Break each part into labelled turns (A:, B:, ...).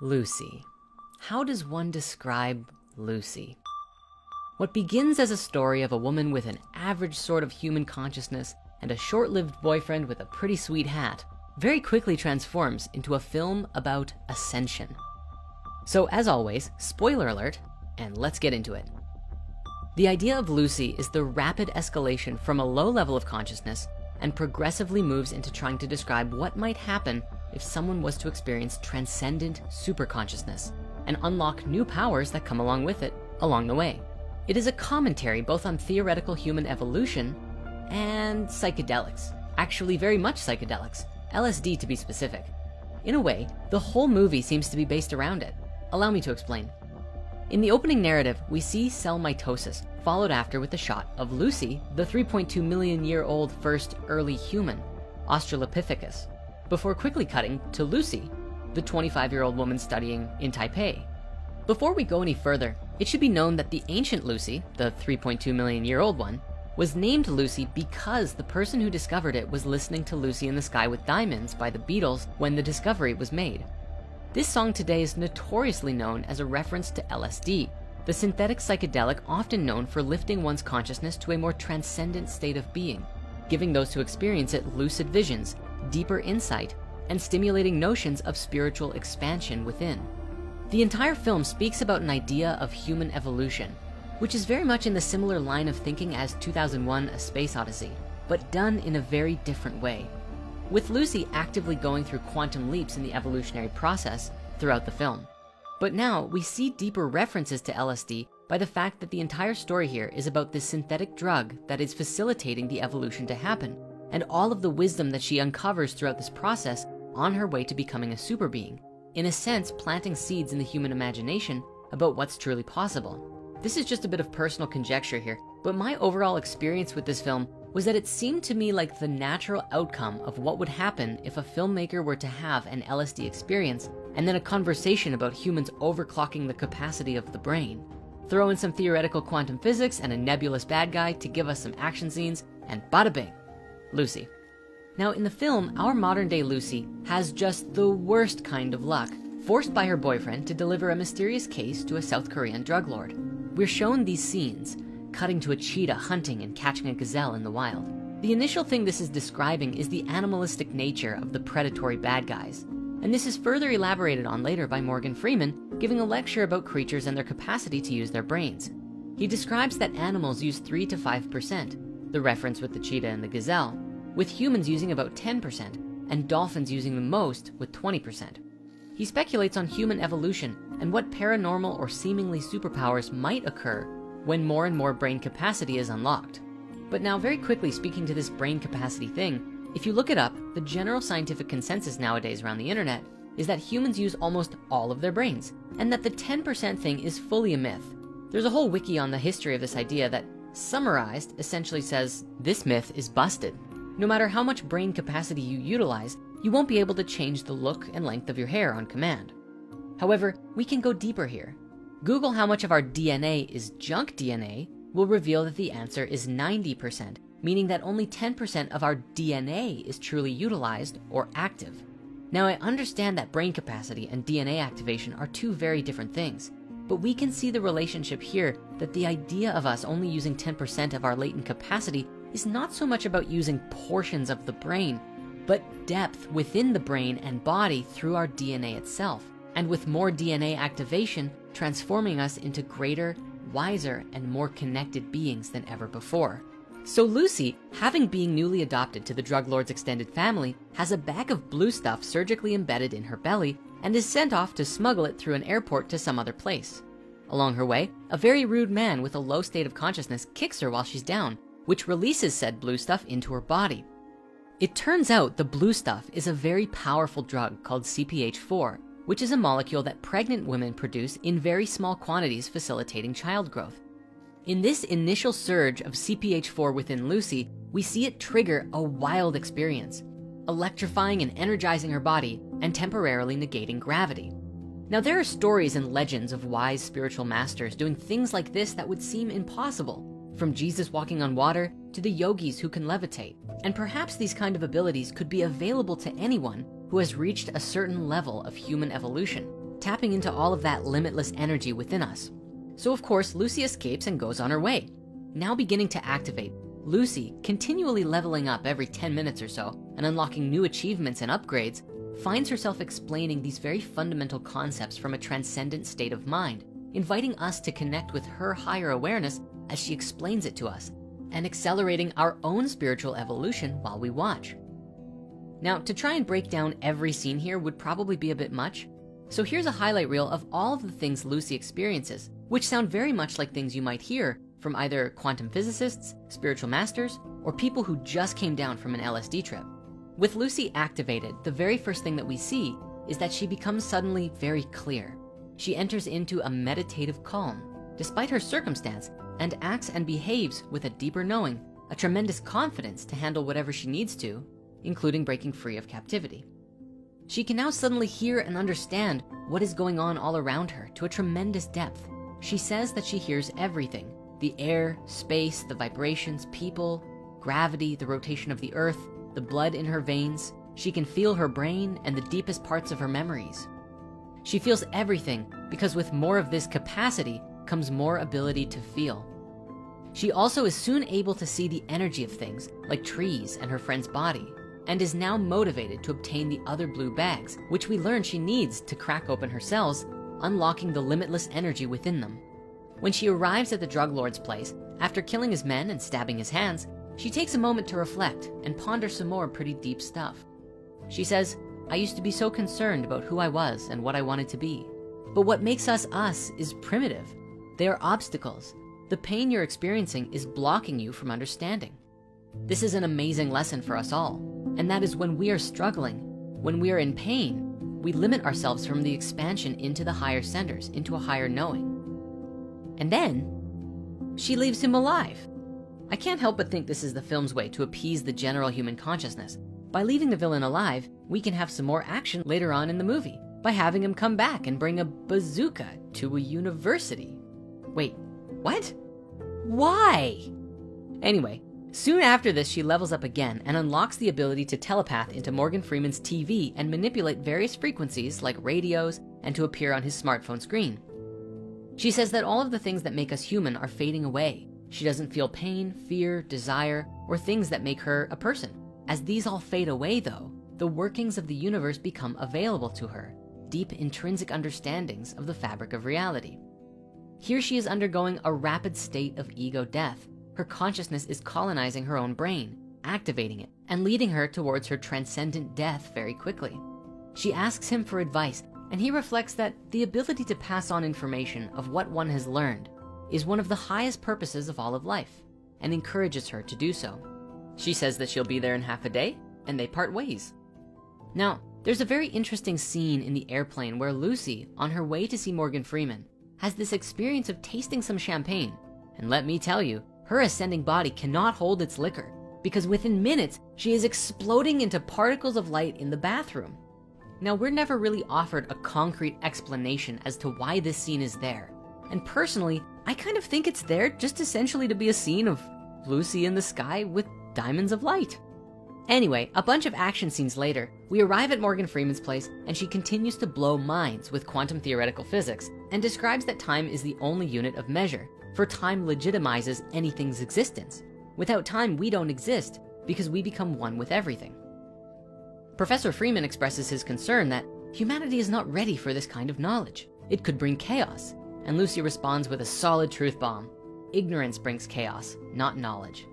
A: Lucy. How does one describe Lucy? What begins as a story of a woman with an average sort of human consciousness and a short-lived boyfriend with a pretty sweet hat very quickly transforms into a film about ascension. So as always, spoiler alert, and let's get into it. The idea of Lucy is the rapid escalation from a low level of consciousness and progressively moves into trying to describe what might happen if someone was to experience transcendent superconsciousness and unlock new powers that come along with it along the way. It is a commentary both on theoretical human evolution and psychedelics, actually very much psychedelics, LSD to be specific. In a way, the whole movie seems to be based around it. Allow me to explain. In the opening narrative, we see cell mitosis, followed after with a shot of Lucy, the 3.2 million year old first early human, Australopithecus, before quickly cutting to Lucy, the 25-year-old woman studying in Taipei. Before we go any further, it should be known that the ancient Lucy, the 3.2 million year old one, was named Lucy because the person who discovered it was listening to Lucy in the Sky with Diamonds by the Beatles when the discovery was made. This song today is notoriously known as a reference to LSD, the synthetic psychedelic often known for lifting one's consciousness to a more transcendent state of being, giving those who experience it lucid visions, deeper insight, and stimulating notions of spiritual expansion within. The entire film speaks about an idea of human evolution, which is very much in the similar line of thinking as 2001: A Space Odyssey, but done in a very different way, with Lucy actively going through quantum leaps in the evolutionary process throughout the film. But now we see deeper references to LSD by the fact that the entire story here is about this synthetic drug that is facilitating the evolution to happen, and all of the wisdom that she uncovers throughout this process on her way to becoming a super being, in a sense planting seeds in the human imagination about what's truly possible. This is just a bit of personal conjecture here, but my overall experience with this film was that it seemed to me like the natural outcome of what would happen if a filmmaker were to have an LSD experience and then a conversation about humans overclocking the capacity of the brain. Throw in some theoretical quantum physics and a nebulous bad guy to give us some action scenes, and bada bing, Lucy. Now in the film, our modern day Lucy has just the worst kind of luck, forced by her boyfriend to deliver a mysterious case to a South Korean drug lord. We're shown these scenes, cutting to a cheetah hunting and catching a gazelle in the wild. The initial thing this is describing is the animalistic nature of the predatory bad guys. And this is further elaborated on later by Morgan Freeman, giving a lecture about creatures and their capacity to use their brains. He describes that animals use 3 to 5%, the reference with the cheetah and the gazelle, with humans using about 10%, and dolphins using the most with 20%. He speculates on human evolution and what paranormal or seemingly superpowers might occur when more and more brain capacity is unlocked. But now very quickly speaking to this brain capacity thing, if you look it up, the general scientific consensus nowadays around the internet is that humans use almost all of their brains, and that the 10% thing is fully a myth. There's a whole wiki on the history of this idea that, summarized, essentially says this myth is busted. No matter how much brain capacity you utilize, you won't be able to change the look and length of your hair on command. However, we can go deeper here. Google how much of our DNA is junk DNA will reveal that the answer is 90%, meaning that only 10% of our DNA is truly utilized or active. Now I understand that brain capacity and DNA activation are two very different things, but we can see the relationship here that the idea of us only using 10% of our latent capacity is not so much about using portions of the brain, but depth within the brain and body through our DNA itself. And with more DNA activation, transforming us into greater, wiser, and more connected beings than ever before. So Lucy, having been newly adopted to the drug lord's extended family, has a bag of blue stuff surgically embedded in her belly and is sent off to smuggle it through an airport to some other place. Along her way, a very rude man with a low state of consciousness kicks her while she's down, which releases said blue stuff into her body. It turns out the blue stuff is a very powerful drug called CPH4, which is a molecule that pregnant women produce in very small quantities, facilitating child growth. In this initial surge of CPH4 within Lucy, we see it trigger a wild experience, electrifying and energizing her body and temporarily negating gravity. Now there are stories and legends of wise spiritual masters doing things like this that would seem impossible, from Jesus walking on water to the yogis who can levitate. And perhaps these kind of abilities could be available to anyone who has reached a certain level of human evolution, tapping into all of that limitless energy within us. So of course, Lucy escapes and goes on her way. Now beginning to activate, Lucy, continually leveling up every 10 minutes or so and unlocking new achievements and upgrades, finds herself explaining these very fundamental concepts from a transcendent state of mind, inviting us to connect with her higher awareness as she explains it to us, and accelerating our own spiritual evolution while we watch. Now, to try and break down every scene here would probably be a bit much. So here's a highlight reel of all of the things Lucy experiences, which sound very much like things you might hear from either quantum physicists, spiritual masters, or people who just came down from an LSD trip. With Lucy activated, the very first thing that we see is that she becomes suddenly very clear. She enters into a meditative calm, despite her circumstance, and acts and behaves with a deeper knowing, a tremendous confidence to handle whatever she needs to, including breaking free of captivity. She can now suddenly hear and understand what is going on all around her to a tremendous depth. She says that she hears everything: the air, space, the vibrations, people, gravity, the rotation of the earth, the blood in her veins. She can feel her brain and the deepest parts of her memories. She feels everything because with more of this capacity comes more ability to feel. She also is soon able to see the energy of things like trees and her friend's body, and is now motivated to obtain the other blue bags, which we learn she needs to crack open her cells, unlocking the limitless energy within them. When she arrives at the drug lord's place, after killing his men and stabbing his hands, she takes a moment to reflect and ponder some more pretty deep stuff. She says, "I used to be so concerned about who I was and what I wanted to be. But what makes us us is primitive. They are obstacles. The pain you're experiencing is blocking you from understanding." This is an amazing lesson for us all. And that is when we are struggling, when we are in pain, we limit ourselves from the expansion into the higher centers, into a higher knowing. And then she leaves him alive. I can't help but think this is the film's way to appease the general human consciousness. By leaving the villain alive, we can have some more action later on in the movie by having him come back and bring a bazooka to a university. Wait, what? Why? Anyway, soon after this, she levels up again and unlocks the ability to telepath into Morgan Freeman's TV and manipulate various frequencies like radios and to appear on his smartphone screen. She says that all of the things that make us human are fading away. She doesn't feel pain, fear, desire, or things that make her a person. As these all fade away though, the workings of the universe become available to her, deep intrinsic understandings of the fabric of reality. Here she is undergoing a rapid state of ego death. Her consciousness is colonizing her own brain, activating it, and leading her towards her transcendent death very quickly. She asks him for advice, and he reflects that the ability to pass on information of what one has learned is one of the highest purposes of all of life, and encourages her to do so. She says that she'll be there in half a day, and they part ways. Now, there's a very interesting scene in the airplane where Lucy, on her way to see Morgan Freeman, has this experience of tasting some champagne. And let me tell you, her ascending body cannot hold its liquor, because within minutes, she is exploding into particles of light in the bathroom. Now, we're never really offered a concrete explanation as to why this scene is there. And personally, I kind of think it's there just essentially to be a scene of Lucy in the sky with diamonds of light. Anyway, a bunch of action scenes later, we arrive at Morgan Freeman's place and she continues to blow minds with quantum theoretical physics and describes that time is the only unit of measure, for time legitimizes anything's existence. Without time, we don't exist because we become one with everything. Professor Freeman expresses his concern that humanity is not ready for this kind of knowledge. It could bring chaos. And Lucy responds with a solid truth bomb. Ignorance brings chaos, not knowledge.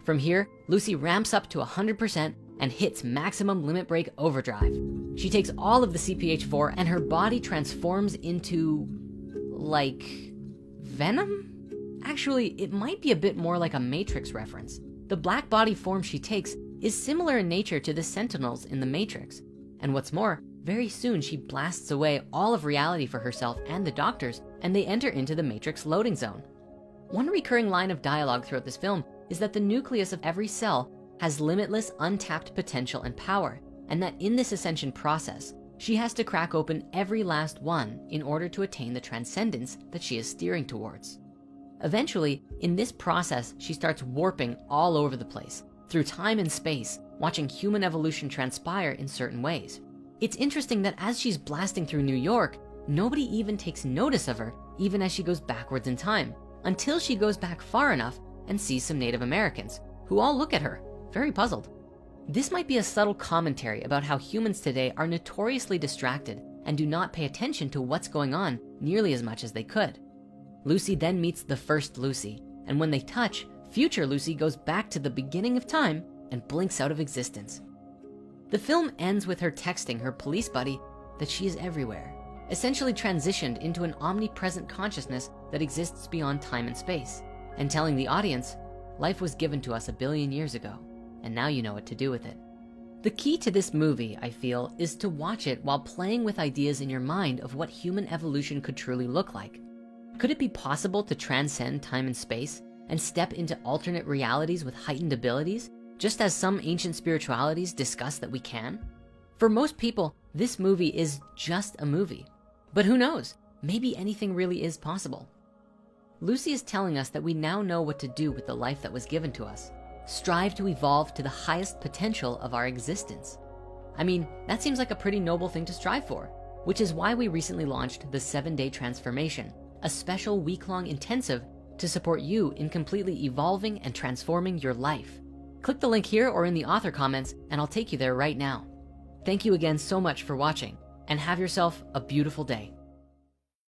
A: From here, Lucy ramps up to 100% and hits maximum limit break overdrive. She takes all of the CPH4 and her body transforms into, like, venom? Actually, it might be a bit more like a Matrix reference. The black body form she takes is similar in nature to the Sentinels in the Matrix. And what's more, very soon she blasts away all of reality for herself and the doctors, and they enter into the Matrix loading zone. One recurring line of dialogue throughout this film is that the nucleus of every cell has limitless untapped potential and power, and that in this ascension process, she has to crack open every last one in order to attain the transcendence that she is steering towards. Eventually, in this process, she starts warping all over the place, through time and space, watching human evolution transpire in certain ways. It's interesting that as she's blasting through New York, nobody even takes notice of her, even as she goes backwards in time, until she goes back far enough and sees some Native Americans who all look at her, very puzzled. This might be a subtle commentary about how humans today are notoriously distracted and do not pay attention to what's going on nearly as much as they could. Lucy then meets the first Lucy, and when they touch, future Lucy goes back to the beginning of time and blinks out of existence. The film ends with her texting her police buddy that she is everywhere, essentially transitioned into an omnipresent consciousness that exists beyond time and space, and telling the audience, life was given to us 1 billion years ago, and now you know what to do with it. The key to this movie, I feel, is to watch it while playing with ideas in your mind of what human evolution could truly look like. Could it be possible to transcend time and space and step into alternate realities with heightened abilities, just as some ancient spiritualities discuss that we can? For most people, this movie is just a movie, but who knows? Maybe anything really is possible. Lucy is telling us that we now know what to do with the life that was given to us. Strive to evolve to the highest potential of our existence. I mean, that seems like a pretty noble thing to strive for, which is why we recently launched the 7-Day Transformation, a special week-long intensive to support you in completely evolving and transforming your life. Click the link here or in the author comments and I'll take you there right now. Thank you again so much for watching, and have yourself a beautiful day.